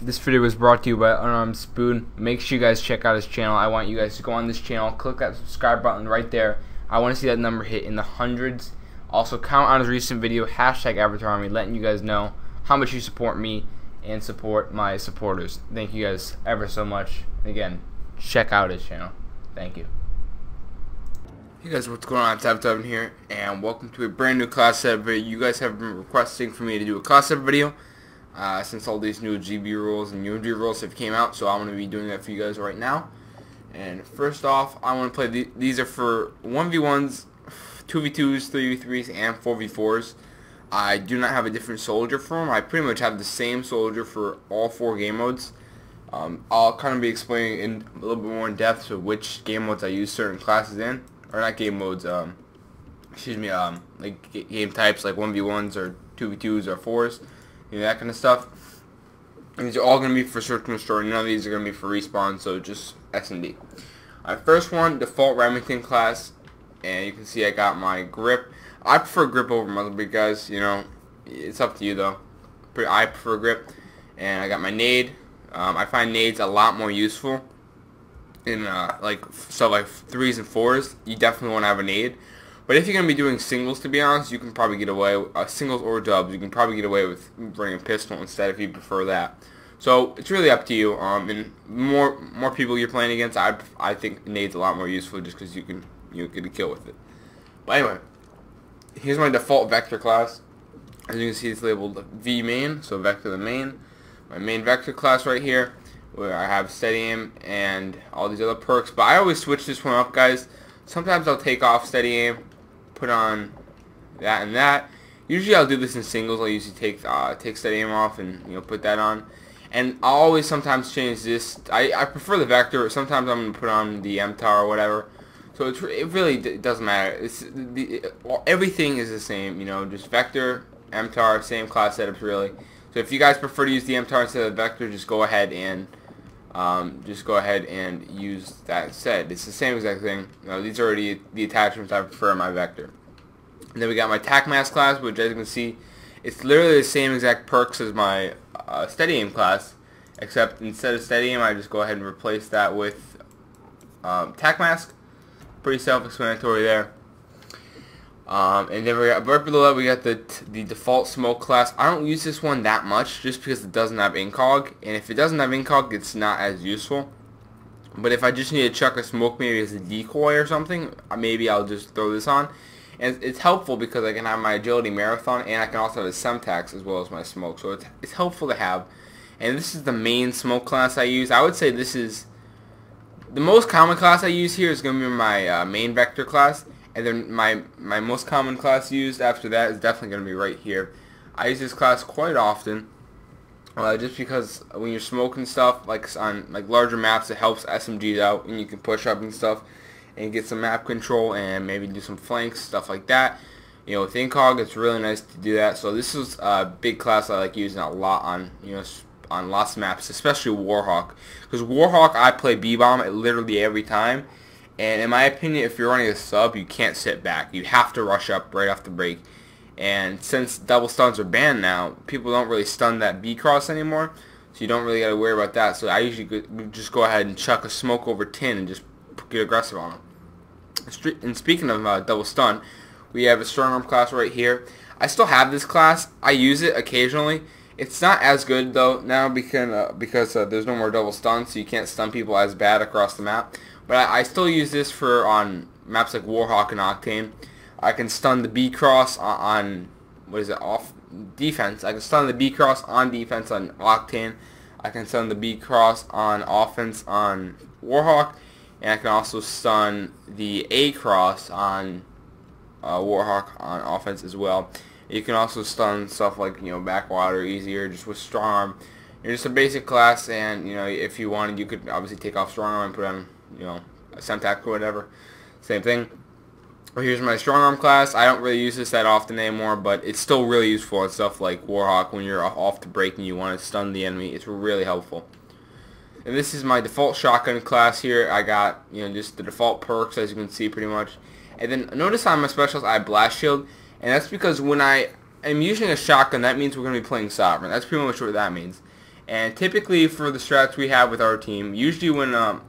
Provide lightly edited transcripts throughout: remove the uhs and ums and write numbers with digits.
This video was brought to you by Unarmed Spoon. Make sure you guys check out his channel. I want you guys to go on this channel, click that subscribe button right there. I want to see that number hit in the hundreds. Also, comment on his recent video, #AvatarEvan, letting you guys know how much you support me and support my supporters. Thank you guys ever so much. Again, check out his channel. Thank you. Hey guys, what's going on? It's AvatarEvan here, and welcome to a brand new class setup video. You guys have been requesting for me to do a class setup video since all these new GB rules and UMG rules have came out, so I'm going to be doing that for you guys right now. And first off, I want to play these are for 1v1s, 2v2s, 3v3s, and 4v4s. I do not have a different soldier for them. I pretty much have the same soldier for all 4 game modes. I'll kind of be explaining in a little bit more in depth of which game modes I use certain classes in. Or not game modes, excuse me, like game types like 1v1s or 2v2s or 4s, you know, that kind of stuff. And these are all going to be for search and destroy. None of these are going to be for respawn, so just S&D. Alright, first one, default Remington class, and you can see I got my grip. I prefer grip over muzzle brake, guys, you know, it's up to you though. I prefer grip, and I got my nade. I find nades a lot more useful. In like stuff like 3s and 4s, you definitely want to have a nade. But if you're going to be doing singles, to be honest, you can probably get away, singles or dubs, you can probably get away with running a pistol instead if you prefer that. So it's really up to you. And more people you're playing against, I think nade's a lot more useful just because you can get a kill with it. But anyway, here's my default vector class. As you can see, it's labeled V main, so vector the main. My main vector class right here, where I have steady aim and all these other perks, but I always switch this one up, guys. Sometimes I'll take off steady aim, put on that and that. Usually I'll do this in singles. I'll usually take steady aim off and put that on. And I'll always sometimes change this. I prefer the vector. Sometimes I'm gonna put on the MTAR or whatever. So it really doesn't matter. Everything is the same, you know, just vector, MTAR, same class setups really. So if you guys prefer to use the MTAR instead of the vector, just go ahead and use that instead. It's the same exact thing. These are already the attachments I prefer in my vector. And then we got my tac mask class, which as you can see, it's literally the same exact perks as my steady aim class, except instead of steady aim, I just go ahead and replace that with tac mask. Pretty self-explanatory there. And then we got, right below that we got the default smoke class. I don't use this one that much just because it doesn't have incog, and if it doesn't have incog, it's not as useful. But if I just need to chuck a smoke maybe as a decoy or something, maybe I'll just throw this on. And it's helpful because I can have my agility marathon, and I can also have a semtax as well as my smoke, so it's helpful to have. And this is the main smoke class I use. I would say this is the most common class I use here is going to be my main vector class. And then my most common class used after that is definitely going to be right here. I use this class quite often, just because when you're smoking stuff, like on larger maps, it helps SMGs out, and you can push up and stuff, and get some map control, and maybe do some flanks, stuff like that. You know, with incog, it's really nice to do that. So this is a big class I like using a lot on on lots of maps, especially Warhawk, because Warhawk I play B-bomb literally every time. And in my opinion, if you're running a sub, you can't sit back. You have to rush up right off the break. And since double stuns are banned now, people don't really stun that B cross anymore, so you don't really got to worry about that. So I usually just go ahead and chuck a smoke over tin and just get aggressive on them. And speaking of double stun, we have a strong arm class right here. I still have this class. I use it occasionally. It's not as good though now because there's no more double stun, so you can't stun people as bad across the map. But I still use this for on maps like Warhawk and Octane. I can stun the B cross on off defense. I can stun the B cross on defense on Octane. I can stun the B cross on offense on Warhawk, and I can also stun the A cross on Warhawk on offense as well. You can also stun stuff like backwater easier just with strong arm. You're just a basic class, and if you wanted, you could obviously take off strong arm and put on a semtac or whatever. Same thing. Well, here's my strong arm class. I don't really use this that often anymore, but it's still really useful on stuff like Warhawk when you're off the break and you want to stun the enemy. It's really helpful. And this is my default shotgun class here. I got just the default perks, as you can see pretty much. And then notice on my specials I have blast shield, and that's because when I am using a shotgun, that means we're going to be playing Sovereign. That's pretty much what that means. And typically for the strats we have with our team, usually when I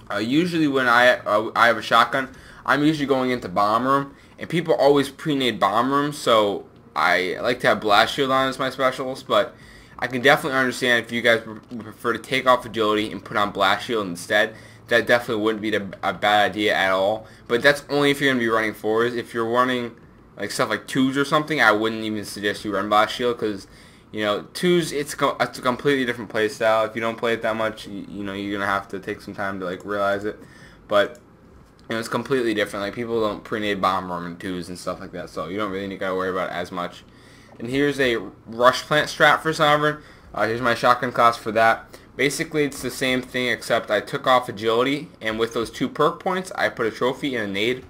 have a shotgun, I'm usually going into bomb room, and people always pre-nade bomb room, so I like to have blast shield on as my specials, but I can definitely understand if you guys would prefer to take off agility and put on blast shield instead. That definitely wouldn't be a bad idea at all, but that's only if you're going to be running 4s. If you're running like stuff like 2s or something, I wouldn't even suggest you run blast shield, because you know, 2s, it's a completely different play style. If you don't play it that much, you know, you're going to have to take some time to like realize it. But you know, it's completely different. Like, people don't pre-nade bomb room in 2s and stuff like that, so you don't really need to worry about it as much. And here's a rush plant strat for Sovereign. Here's my shotgun class for that. Basically, it's the same thing, except I took off agility, and with those 2 perk points, I put a trophy and a nade.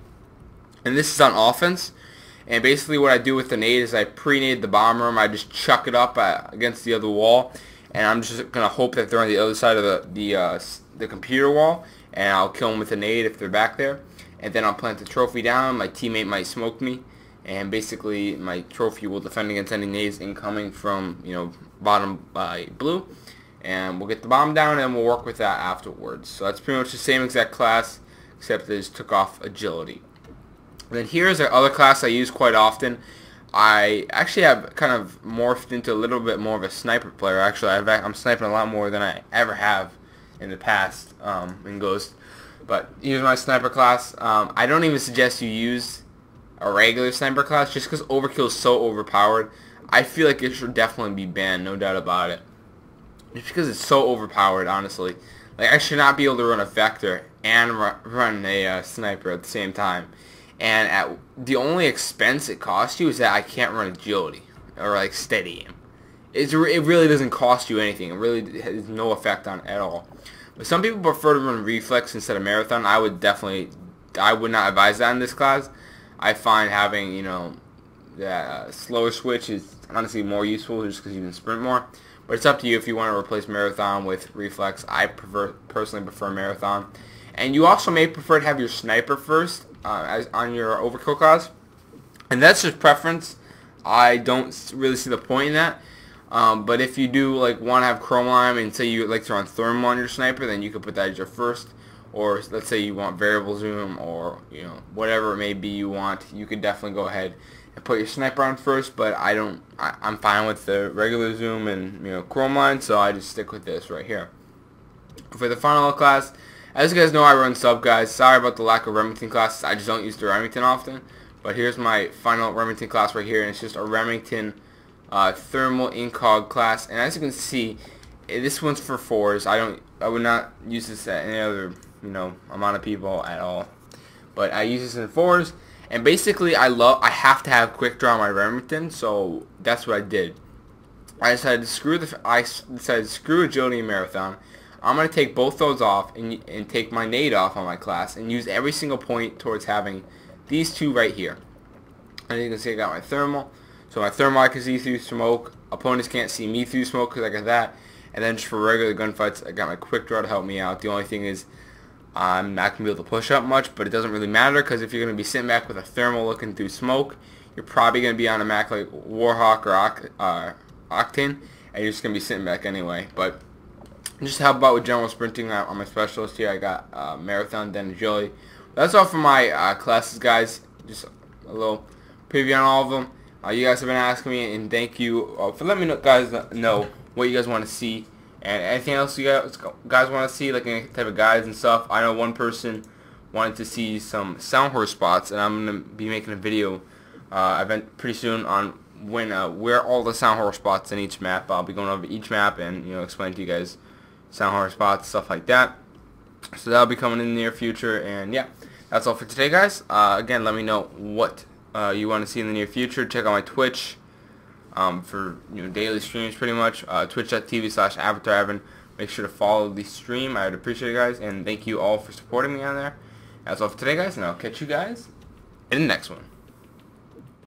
And this is on offense. And basically what I do with the nade is I pre-nade the bomb room. I just chuck it up against the other wall, and I'm just going to hope that they're on the other side of the computer wall, and I'll kill them with a nade if they're back there. And then I'll plant the trophy down. My teammate might smoke me, and basically my trophy will defend against any nades incoming from, you know, bottom blue. And we'll get the bomb down, and we'll work with that afterwards. So that's pretty much the same exact class, except I just took off agility. And then here's the other class I use quite often. I actually have kind of morphed into a little bit more of a sniper player. Actually, I'm sniping a lot more than I ever have in the past in Ghost. But here's my sniper class. I don't even suggest you use a regular sniper class, just because overkill is so overpowered. I feel like it should definitely be banned, no doubt about it. Just because it's so overpowered, honestly. Like, I should not be able to run a vector and run a sniper at the same time. And the only expense it costs you is that I can't run agility or like steady aim. It really doesn't cost you anything. It really has no effect on it at all. But some people prefer to run reflex instead of marathon. I would not advise that in this class. I find having, you know, that slower switch is honestly more useful, just because you can sprint more. But it's up to you if you want to replace marathon with reflex. I personally prefer marathon. And you also may prefer to have your sniper first as on your overkill class, and that's just preference. I don't really see the point in that. But if you do like want to have chrome lime and say you like to run thermal on your sniper, then you could put that as your first. Or let's say you want variable zoom, or you know, whatever it may be you want, you could definitely go ahead and put your sniper on first. But I'm fine with the regular zoom and, you know, chrome line, so I just stick with this right here. For the final class, as you guys know, I run sub, guys. Sorry about the lack of Remington classes. I just don't use the Remington often. But here's my final Remington class right here, and it's just a Remington thermal incog class. And as you can see, this one's for 4s. I would not use this at any other, you know, amount of people at all. But I use this in 4s, and basically I have to have quick draw on my Remington, so that's what I did. I decided to screw agility and marathon. I'm going to take both those off and take my nade off on my class and use every single point towards having these 2 right here. And you can see I got my thermal. So my thermal I can see through smoke. Opponents can't see me through smoke because I got that. And then just for regular gunfights, I got my quick draw to help me out. The only thing is I'm not going to be able to push up much, but it doesn't really matter, because if you're going to be sitting back with a thermal looking through smoke, you're probably going to be on a map like Warhawk or Octane, and you're just going to be sitting back anyway. But just to help out with general sprinting on my specialist here, I got marathon, then agility. That's all for my classes, guys. Just a little preview on all of them. You guys have been asking me, and thank you for letting me know what you guys want to see, and anything else you guys want to see, like any type of guides and stuff. I know one person wanted to see some sound horse spots, and I'm going to be making a video event pretty soon on where all the sound horse spots in each map. I'll be going over each map and, you know, explain to you guys sound horse spots, stuff like that. So that'll be coming in the near future, and yeah, that's all for today, guys. Again, let me know what you want to see in the near future. Check out my Twitch for, you know, daily streams pretty much. Twitch.tv/AvatarEvan. Make sure to follow the stream. I would appreciate it, guys, and thank you all for supporting me on there. That's all for today, guys, and I'll catch you guys in the next one.